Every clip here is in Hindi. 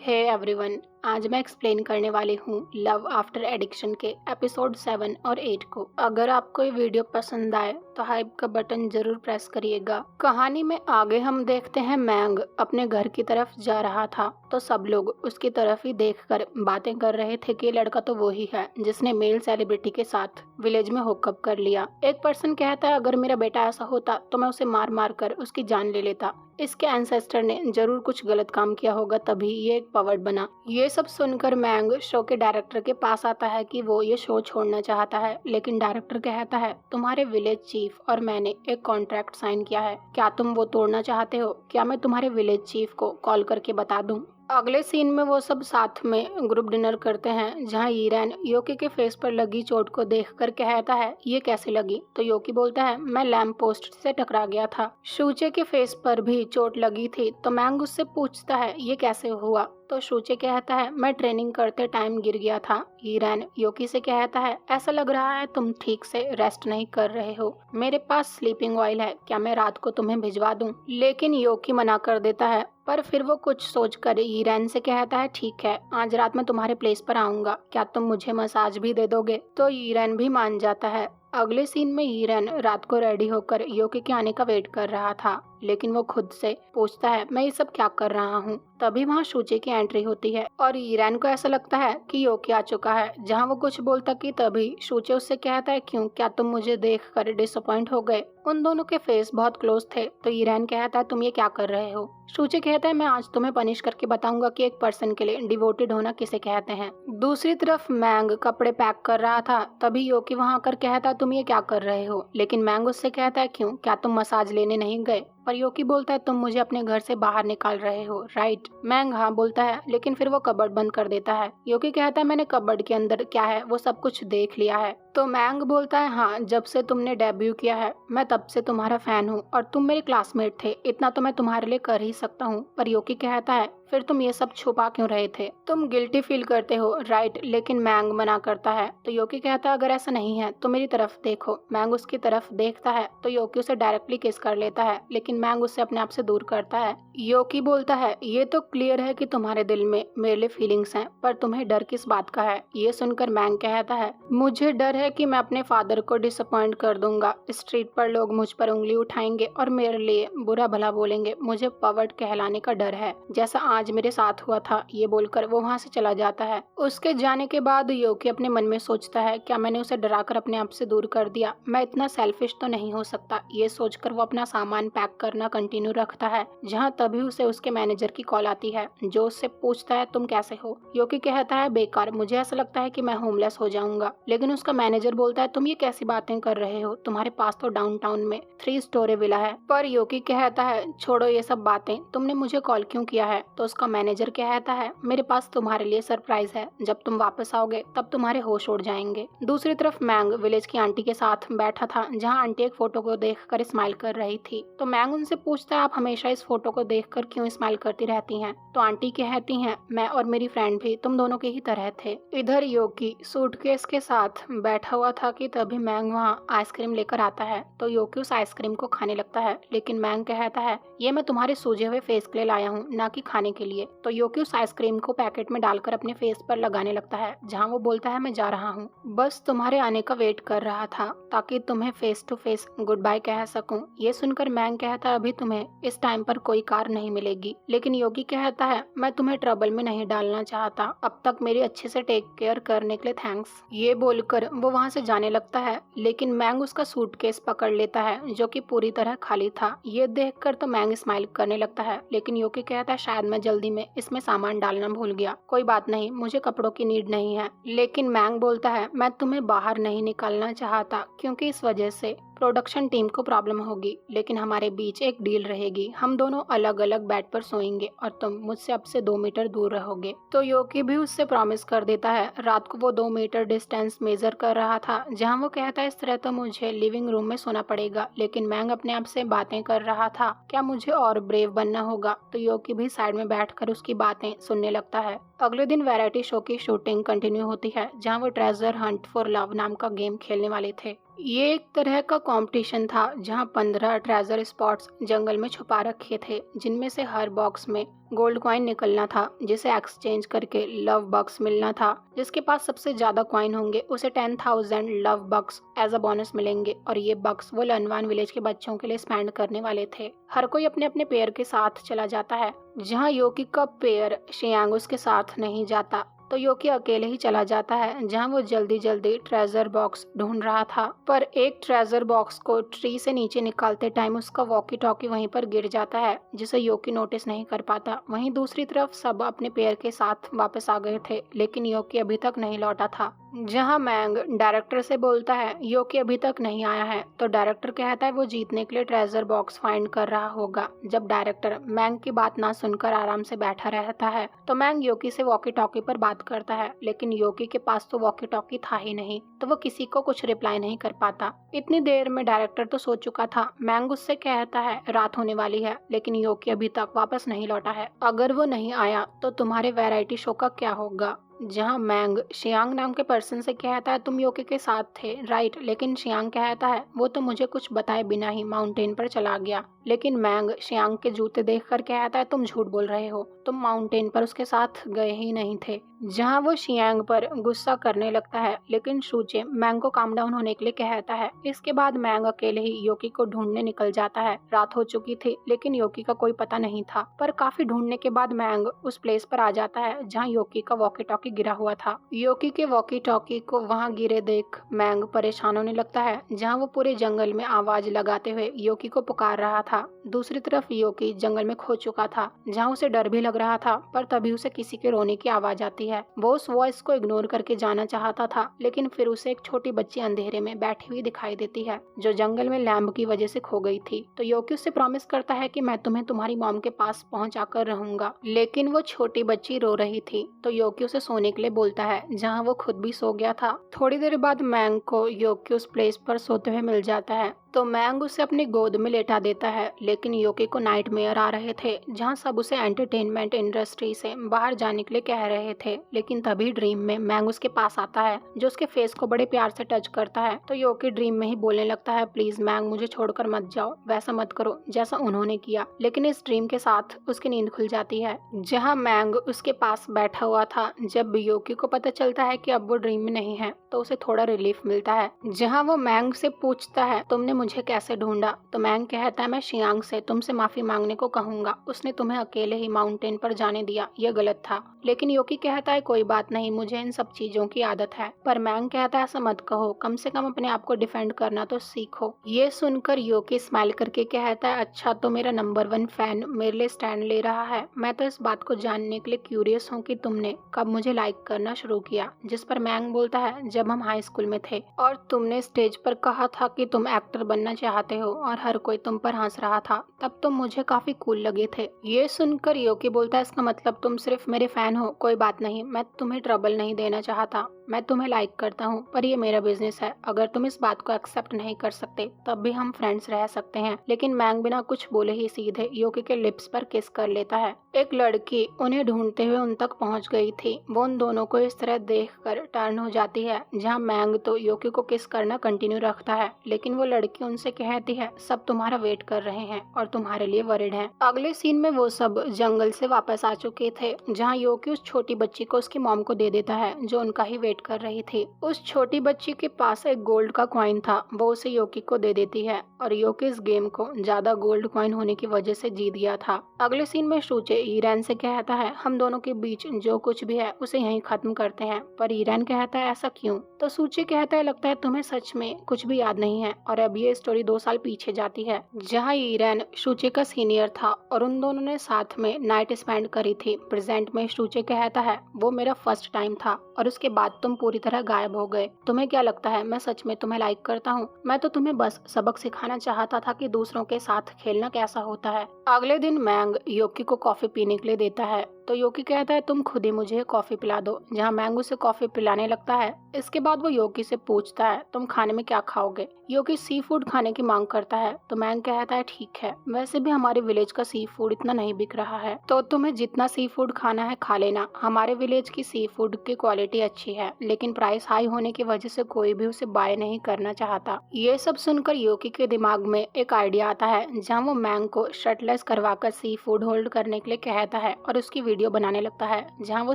हे एवरीवन, आज मैं एक्सप्लेन करने वाली हूँ लव आफ्टर एडिक्शन के एपिसोड 7 और 8 को। अगर आपको ये वीडियो पसंद आए तो हाइप का बटन जरूर प्रेस करिएगा। कहानी में आगे हम देखते हैं मैंग अपने घर की तरफ जा रहा था तो सब लोग उसकी तरफ ही देखकर बातें कर रहे थे कि लड़का तो वो ही है जिसने मेल सेलिब्रिटी के साथ विलेज में हुकअप कर लिया। एक पर्सन कहता है अगर मेरा बेटा ऐसा होता तो मैं उसे मार मार कर उसकी जान ले लेता। इसके एंसेस्टर ने जरूर कुछ गलत काम किया होगा तभी ये एक पवर्ड बना। ये सब सुनकर मैंग शो के डायरेक्टर के पास आता है कि वो ये शो छोड़ना चाहता है, लेकिन डायरेक्टर कहता है तुम्हारे विलेज चीफ और मैंने एक कॉन्ट्रैक्ट साइन किया है, क्या तुम वो तोड़ना चाहते हो? क्या मैं तुम्हारे विलेज चीफ को कॉल करके बता दूं? अगले सीन में वो सब साथ में ग्रुप डिनर करते हैं जहां ईरैन योकी के फेस पर लगी चोट को देखकर कहता है ये कैसे लगी? तो योकी बोलता है मैं लैंप पोस्ट से टकरा गया था। शूचे के फेस पर भी चोट लगी थी तो मैंग उससे पूछता है ये कैसे हुआ? तो शूचे कहता है मैं ट्रेनिंग करते टाइम गिर गया था। ईरैन योकी से कहता है ऐसा लग रहा है तुम ठीक से रेस्ट नहीं कर रहे हो, मेरे पास स्लीपिंग ऑयल है, क्या मैं रात को तुम्हें भिजवा दूं? लेकिन योकी मना कर देता है, पर फिर वो कुछ सोचकर ईरैन से कहता है ठीक है, आज रात मैं तुम्हारे प्लेस पर आऊंगा, क्या तुम मुझे मसाज भी दे दोगे? तो ईरैन भी मान जाता है। अगले सीन में ईरैन रात को रेडी होकर योकी के आने का वेट कर रहा था, लेकिन वो खुद से पूछता है मैं ये सब क्या कर रहा हूँ। तभी वहाँ शूचे की एंट्री होती है और ईरैन को ऐसा लगता है कि योकी आ चुका है। जहाँ वो कुछ बोलता कि तभी शूचे उससे कहता है क्यों, क्या तुम मुझे देखकर डिसअपॉइंट हो गए? उन दोनों के फेस बहुत क्लोज थे तो ईरैन कहता है तुम ये क्या कर रहे हो? शूचे कहता है मैं आज तुम्हें पनिश करके बताऊंगा कि एक पर्सन के लिए डिवोटेड होना किसे कहते हैं। दूसरी तरफ मैंग कपड़े पैक कर रहा था तभी योकी वहाँ आकर कहता है तुम ये क्या कर रहे हो? लेकिन मैंग उससे कहता है क्यों, क्या तुम मसाज लेने नहीं गए? पर योकी बोलता है तुम मुझे अपने घर से बाहर निकाल रहे हो, राइट? मैंग हाँ बोलता है, लेकिन फिर वो कबर्ड बंद कर देता है। योकी कहता है मैंने कबर्ड के अंदर क्या है वो सब कुछ देख लिया है। तो मैंग बोलता है हाँ, जब से तुमने डेब्यू किया है मैं तब से तुम्हारा फैन हूँ और तुम मेरे क्लासमेट थे, इतना तो मैं तुम्हारे लिए कर ही सकता हूँ। पर योकी कहता है फिर तुम ये सब छुपा क्यों रहे थे? तुम गिल्टी फील करते हो, राइट? लेकिन मैंग मना करता है। तो योकी कहता है अगर ऐसा नहीं है तो मेरी तरफ देखो। मैंग उसकी तरफ देखता है तो योकी उसे डायरेक्टली किस कर लेता है, लेकिन मैंग उससे अपने आप से दूर करता है। योकी बोलता है ये तो क्लियर है कि तुम्हारे दिल में मेरे लिए फीलिंग्स हैं, पर तुम्हें डर किस बात का है? ये सुनकर मैंग कहता है मुझे डर है कि मैं अपने फादर को डिसअपॉइंट कर दूंगा, स्ट्रीट पर लोग मुझ पर उंगली उठाएंगे और मेरे लिए बुरा भला बोलेंगे, मुझे पवर्ड कहलाने का डर है, जैसा आज मेरे साथ हुआ था। ये बोलकर वो वहाँ से चला जाता है। उसके जाने के बाद योकी अपने मन में सोचता है क्या मैंने उसे डराकर अपने आप से दूर कर दिया? मैं इतना सेल्फिश तो नहीं हो सकता। ये सोचकर वो अपना सामान पैक करना कंटिन्यू रखता है। जहाँ तभी उसे उसके मैनेजर की कॉल आती है जो उससे पूछता है तुम कैसे हो? योकी कहता है बेकार, मुझे ऐसा लगता है कि मैं होमलेस हो जाऊंगा। लेकिन उसका मैनेजर बोलता है तुम ये कैसी बातें कर रहे हो, तुम्हारे पास तो डाउनटाउन में 3 स्टोरी विला है। पर योकी कहता है छोड़ो ये सब बातें, तुमने मुझे कॉल क्यों किया है? तो उसका मैनेजर कहता है मेरे पास तुम्हारे लिए सरप्राइज है, जब तुम वापस आओगे तब तुम्हारे होश उड़ जाएंगे। दूसरी तरफ मैंग विलेज की आंटी के साथ बैठा था जहां आंटी एक फोटो को देखकर स्माइल कर रही थी। तो मैंग उनसे पूछता है आप हमेशा इस फोटो को देखकर क्यों स्माइल करती रहती हैं? तो आंटी कहती हैं मैं और मेरी फ्रेंड भी तुम दोनों के ही तरह थे। इधर योकी सूटकेस के साथ बैठा हुआ था कि तभी मैंग वहाँ आइसक्रीम लेकर आता है। तो योकी उस आइसक्रीम को खाने लगता है, लेकिन मैंग कहता है ये मैं तुम्हारे सूजे हुए फेस के लिए लाया हूँ, ना कि खाने के लिए। तो योकी उस आइसक्रीम को पैकेट में डालकर अपने फेस पर लगाने लगता है, जहाँ वो बोलता है मैं जा रहा हूँ, बस तुम्हारे आने का वेट कर रहा था ताकि तुम्हें face to face goodbye कह सकूं। ये सुनकर मैंग कहता है अभी तुम्हें इस टाइम पर कोई कार नहीं मिलेगी। लेकिन योगी कहता है मैं तुम्हें ट्रबल में नहीं डालना चाहता, अब तक मेरी अच्छे से टेक केयर करने के लिए थैंक्स। ये बोलकर वो वहाँ से जाने लगता है, लेकिन मैंग उसका सूटकेस पकड़ लेता है जो कि पूरी तरह खाली था। ये देखकर तो मैंग स्माइल करने लगता है, लेकिन योगी कहता है शायद मैं जल्दी में इसमें सामान डालना भूल गया, कोई बात नहीं, मुझे कपड़ों की नीड नहीं है। लेकिन मैंग बोलता है मैं तुम्हें बाहर नहीं निकालना चाहता क्योंकि इस वजह से प्रोडक्शन टीम को प्रॉब्लम होगी, लेकिन हमारे बीच एक डील रहेगी, हम दोनों अलग अलग बेड पर सोएंगे और तुम मुझसे अब से 2 मीटर दूर रहोगे। तो योकी भी उससे प्रॉमिस कर देता है। रात को वो 2 मीटर डिस्टेंस मेजर कर रहा था, जहाँ वो कहता है इस तरह तो मुझे लिविंग रूम में सोना पड़ेगा। लेकिन मैंग अपने आप से बातें कर रहा था, क्या मुझे और ब्रेव बनना होगा? तो योकी भी साइड में बैठकर उसकी बातें सुनने लगता है। अगले दिन वैरायटी शो की शूटिंग कंटिन्यू होती है, जहाँ वो ट्रेजर हंट फॉर लव नाम का गेम खेलने वाले थे। ये एक तरह का कंपटीशन था जहां 15 ट्रेजर स्पॉट्स जंगल में छुपा रखे थे, जिनमें से हर बॉक्स में गोल्ड कॉइन निकलना था, जिसे एक्सचेंज करके लव बक्स मिलना था। जिसके पास सबसे ज्यादा कॉइन होंगे उसे 10,000 love bucks as a bonus मिलेंगे, और ये बक्स वो लनवान विलेज के बच्चों के लिए स्पेंड करने वाले थे। हर कोई अपने अपने पेयर के साथ चला जाता है। जहाँ योकी का पेयर शियांग उसके साथ नहीं जाता, तो योकी अकेले ही चला जाता है, जहां वो जल्दी जल्दी ट्रेजर बॉक्स ढूंढ रहा था। पर एक ट्रेजर बॉक्स को ट्री से नीचे निकालते टाइम उसका वॉकी टॉकी वहीं पर गिर जाता है, जिसे योकी नोटिस नहीं कर पाता। वहीं दूसरी तरफ सब अपने पेयर के साथ वापस आ गए थे, लेकिन योकी अभी तक नहीं लौटा था। जहां मैंग डायरेक्टर से बोलता है योकी अभी तक नहीं आया है, तो डायरेक्टर कहता है वो जीतने के लिए ट्रेजर बॉक्स फाइंड कर रहा होगा। जब डायरेक्टर मैंग की बात ना सुनकर आराम से बैठा रहता है, तो मैंग योकी से वॉकी टॉकी पर बात करता है, लेकिन योकी के पास तो वॉकी टॉकी था ही नहीं, तो वो किसी को कुछ रिप्लाई नहीं कर पाता। इतनी देर में डायरेक्टर तो सो चुका था। मैंग उससे कहता है रात होने वाली है, लेकिन योकी अभी तक वापस नहीं लौटा है। अगर वो नहीं आया तो तुम्हारे वैरायटी शो का क्या होगा। जहां मैंग शियांग नाम के पर्सन से कहता है तुम योकी के साथ थे राइट, लेकिन शियांग कहता है वो तो मुझे कुछ बताए बिना ही माउंटेन पर चला गया। लेकिन मैंग शियांग के जूते देखकर कहता है तुम झूठ बोल रहे हो, तुम माउंटेन पर उसके साथ गए ही नहीं थे। जहां वो शियांग पर गुस्सा करने लगता है, लेकिन शूचे मैंग को काम डाउन होने के लिए कहता है। इसके बाद मैंग अकेले ही योकी को ढूंढने निकल जाता है। रात हो चुकी थी, लेकिन योकी का कोई पता नहीं था। पर काफी ढूंढने के बाद मैंग उस प्लेस पर आ जाता है जहां योकी का वॉकी टॉकी गिरा हुआ था। योकी के वॉकी टॉकी को वहां गिरे देख मैंग परेशान होने लगता है, जहां वो पूरे जंगल में आवाज लगाते हुए योकी को पुकार रहा था। दूसरी तरफ योकी जंगल में खो चुका था, जहां उसे डर भी लग रहा था। पर तभी उसे किसी के रोने की आवाज आती है। वो उस वॉइस को इग्नोर करके जाना चाहता था, लेकिन फिर उसे एक छोटी बच्ची अंधेरे में बैठी हुई दिखाई देती है, जो जंगल में लैम्प की वजह से खो गई थी। तो योकी उससे प्रॉमिस करता है कि मैं तुम्हें तुम्हारी मॉम के पास पहुंचाकर रहूंगा, लेकिन वो छोटी बच्ची रो रही थी। तो योकी उसे सोने के लिए बोलता है, जहां वो खुद भी सो गया था। थोड़ी देर बाद मैंग को योकी उस प्लेस पर सोते हुए मिल जाता है, तो मैंग उसे अपनी गोद में लेटा देता है। लेकिन योकी को नाइटमेयर आ रहे थे, जहां सब उसे एंटरटेनमेंट इंडस्ट्री से बाहर जाने के लिए कह रहे थे। लेकिन तभी ड्रीम में मैंग उसके पास आता है, जो उसके फेस को बड़े प्यार से टच करता है। तो योकी ड्रीम में ही बोलने लगता है प्लीज मैंग मुझे छोड़कर मत जाओ, वैसा मत करो जैसा उन्होंने किया। लेकिन इस ड्रीम के साथ उसकी नींद खुल जाती है। जहाँ मैंग उसके पास बैठा हुआ था, जब योकी को पता चलता है कि अब वो ड्रीम में नहीं है, तो उसे थोड़ा रिलीफ मिलता है। जहाँ वो मैंग से पूछता है तुमने मुझे कैसे ढूंढा, तो मैंग कहता है मैं शियांग से तुमसे माफी मांगने को कहूंगा, उसने तुम्हें अकेले ही माउंटेन पर जाने दिया, यह गलत था। लेकिन योकी कहता है कोई बात नहीं, मुझे इन सब चीजों की आदत है। पर मैंग कहता है ऐसा मत कहो, कम से कम अपने आप को डिफेंड करना तो सीखो। ये सुनकर योकी स्माइल करके कहता है अच्छा, तो मेरा नंबर 1 फैन मेरे लिए स्टैंड ले रहा है। मैं तो इस बात को जानने के लिए क्यूरियस हूँ कि तुमने कब मुझे लाइक करना शुरू किया। जिस पर मैंग बोलता है जब हम हाई स्कूल में थे और तुमने स्टेज पर कहा था कि तुम एक्टर बनना चाहते हो और हर कोई तुम पर हंस रहा था, तब तुम मुझे काफी कूल लगे थे। ये सुनकर योकी बोलता है इसका मतलब तुम सिर्फ मेरे फैन हो, कोई बात नहीं, मैं तुम्हें ट्रबल नहीं देना चाहता, मैं तुम्हें लाइक करता हूँ, पर ये मेरा बिजनेस है। अगर तुम इस बात को एक्सेप्ट नहीं कर सकते तब भी हम फ्रेंड्स रह सकते हैं। लेकिन मैंग बिना कुछ बोले ही सीधे योकी के लिप्स पर किस कर लेता है। एक लड़की उन्हें ढूंढते हुए उन तक पहुंच गई थी। वो उन दोनों को इस तरह देखकर टर्न हो जाती है, जहां मैंग तो योकी को किस करना कंटिन्यू रखता है, लेकिन वो लड़की उनसे कहती है सब तुम्हारा वेट कर रहे हैं और तुम्हारे लिए वरिड हैं। अगले सीन में वो सब जंगल से वापस आ चुके थे, जहाँ योकी उस छोटी बच्ची को उसकी मॉम को दे देता है, जो उनका ही वेट कर रही थी। उस छोटी बच्ची के पास एक गोल्ड का कॉइन था, वो उसे योकी को दे देती है और योकी इस गेम को ज्यादा गोल्ड कॉइन होने की वजह से जीत गया था। अगले सीन में शूचे ईरान से कहता है हम दोनों के बीच जो कुछ भी है उसे यहीं खत्म करते हैं, पर ईरान कहता है ऐसा क्यों। तो सूचे कहता है लगता है तुम्हें सच में कुछ भी याद नहीं है। और अब ये स्टोरी 2 साल पीछे जाती है, जहाँ ईरान शूचे का सीनियर था और उन दोनों ने साथ में नाइट स्पेंड करी थी। प्रेजेंट में शूचे कहता है वो मेरा फर्स्ट टाइम था और उसके बाद तुम पूरी तरह गायब हो गए। तुम्हें क्या लगता है मैं सच में तुम्हें लाइक करता हूँ? मैं तो तुम्हें बस सबक सिखाना चाहता था कि दूसरों के साथ खेलना कैसा होता है। अगले दिन मैंग योकी को कॉफी पीने के लिए देता है तो योकी कहता है तुम खुद ही मुझे कॉफी पिला दो, जहाँ मैंग उसे कॉफी पिलाने लगता है। इसके बाद वो योकी से पूछता है तुम खाने में क्या खाओगे। योकी सी फूड खाने की मांग करता है तो मैंग कहता है ठीक है, वैसे भी हमारे विलेज का सी फूड इतना नहीं बिक रहा है, तो तुम्हें जितना सी फूड खाना है खा लेना। हमारे विलेज की सी फूड की क्वालिटी अच्छी है, लेकिन प्राइस हाई होने की वजह से कोई भी उसे बाय नहीं करना चाहता। ये सब सुनकर योकी के दिमाग में एक आइडिया आता है, जहाँ वो मैंग को शर्टलेस करवाकर सी फूड होल्ड करने के लिए कहता है और उसकी वीडियो बनाने लगता है, जहाँ वो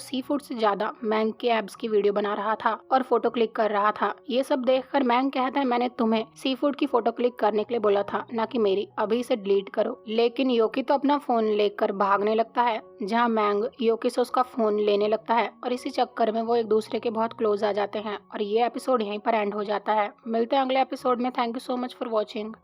सी फूड से ज्यादा मैंग के एब्स की वीडियो बना रहा था और फोटो क्लिक कर रहा था। ये सब देखकर मैंग कहता है मैंने तुम्हें सी फूड की फोटो क्लिक करने के लिए बोला था, ना कि मेरी, अभी इसे डिलीट करो। लेकिन योकी तो अपना फोन लेकर भागने लगता है, जहाँ मैंग योकी से उसका फोन लेने लगता है और इसी चक्कर में वो एक दूसरे के बहुत क्लोज आ जाते हैं और ये एपिसोड यहीं पर एंड हो जाता है। मिलते हैं अगले एपिसोड में। Thank you so much for watching.